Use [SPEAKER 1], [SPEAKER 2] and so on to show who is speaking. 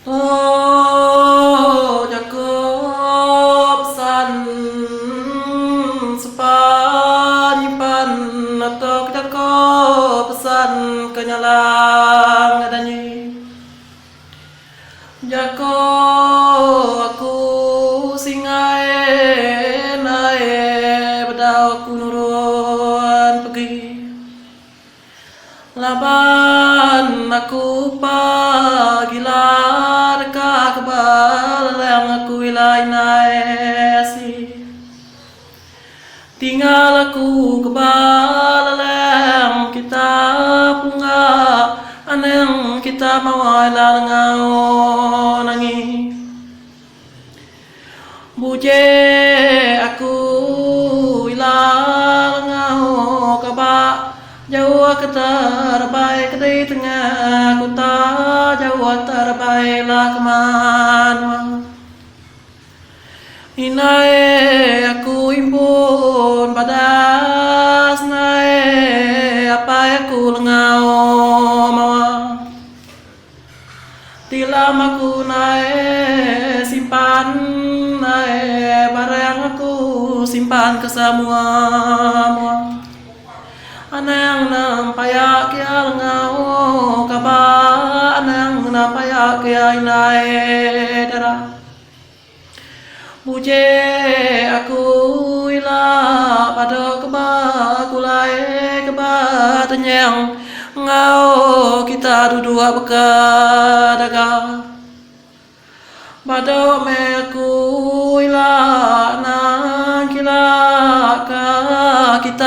[SPEAKER 1] Oh, Jacob san sepanyipan atau Jacob san kenyalang adanya. Jacob aku singai nae bedau aku nurun pergi. Laban aku pagilah dekat kebal yang aku ilai naesi. Tinggal aku kebal yang kita punga aneng kita mau ilah ngau nangi. Buje aku ilah ngau kabak jauh ke terbaik di tengah kota jauh terbaiklah kemana. Inae aku impun padas nae apa aku lengau mawa. Tilam aku nae simpan nae barang aku simpan ke semua mua. Anang nampayak ya ngau kaba anang nampayak ya inae dara. Buje aku ila pada keba kulai keba tenyang ngau kita duduk bekadaga. Pada meku ila nang kila ka kita